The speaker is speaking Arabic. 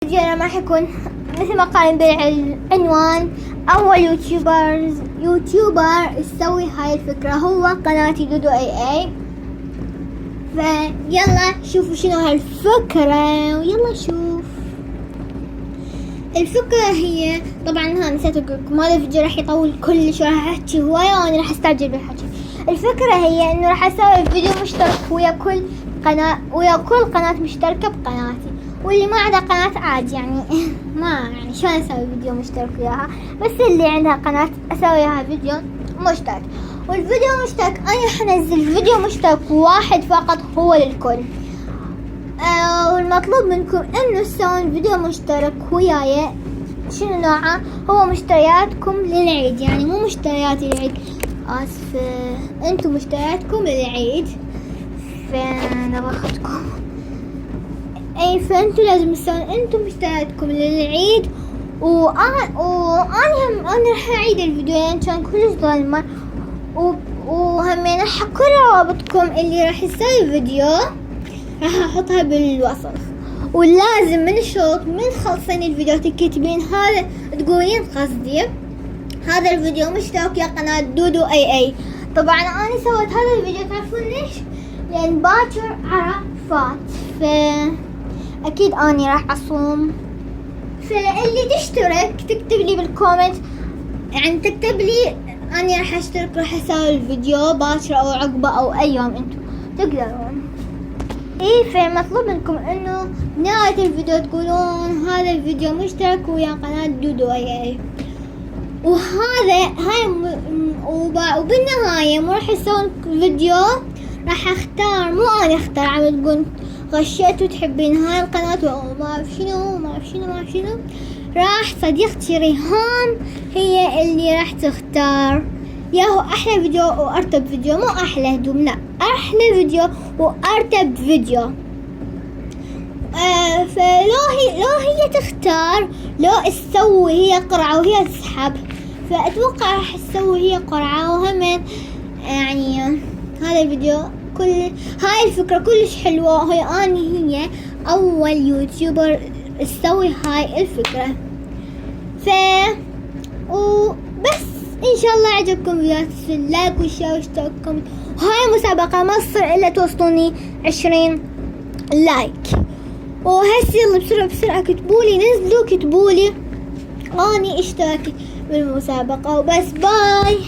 فيديونا ما حيكون مثل ما قال بالعنوان. أول يوتيوبر يسوي هاي الفكرة هو قناتي دودو اي. فيلا شوفوا شنو هالفكرة ويلا شوف. الفكرة هي طبعا نسيت اقولكم هذا الفيديو راح يطول كلش وراح احكي هواية وانا راح استعجل بالحكي. الفكرة هي انه راح اسوي فيديو مشترك ويا كل قناة مشتركة بقناتي، واللي ما عندها قناة عادي يعني ما يعني شلون اسوي فيديو مشترك وياها، بس اللي عندها قناة اسوي وياها فيديو مشترك. والفيديو مشترك انا حنزل فيديو مشترك واحد فقط هو للكل. والمطلوب منكم انه تسوون فيديو مشترك وياي. شنو نوعه؟ هو مشترياتكم للعيد، يعني مو مشتريات العيد، اسفة، انتم مشترياتكم للعيد. فانا باخذكم فانتم لازم تسوون انتم مشترياتكم للعيد. انا راح اعيد الفيديو لان كان كلش ظلمة. وهمين راح كل روابطكم اللي راح يسوي فيديو راح احطها بالوصف. ولازم من الشوط من خلصين الفيديو تكتبين هذا، تقولين قصدي هذا الفيديو مشترك يا قناة دودو اي. طبعا انا سويت هذا الفيديو تعرفون ليش؟ لان باكر عرفات، فاكيد اني راح اصوم. فاللي تشترك تكتب لي بالكومنت، يعني تكتب لي اني راح اشترك، راح اسوي الفيديو باكر او عقبه او اي يوم انتم تقدرون. فمطلوب منكم انه نهاية الفيديو تقولون هذا الفيديو مشترك ويا قناة دودو اي. وبالنهاية مو راح يسوون فيديو، راح اختار، مو انا اختار، عم تقول غشيتوا تحبين هاي القناة وما اعرف شنو، راح صديقتي ريهام هي اللي راح تختار ياهو احلى فيديو وارتب فيديو، مو احلى هدوم، لا احلى فيديو وارتب فيديو. فلو هي تختار، لو تسوي هي قرعة وهي تسحب، فاتوقع راح تسوي هي قرعة. وهمين يعني هذا الفيديو هاي الفكرة كلش حلوة. هي اول يوتيوبر تسوي هاي الفكرة. وبس ان شاء الله عجبكم فيديوهات، لايك وشير واشتراككم. وهاي مسابقة ما تصير الا توصلوني 20 لايك. وهسه يلا بسرعة كتبولي، نزلوا كتبولي اني اشتركت بالمسابقة. وبس باي.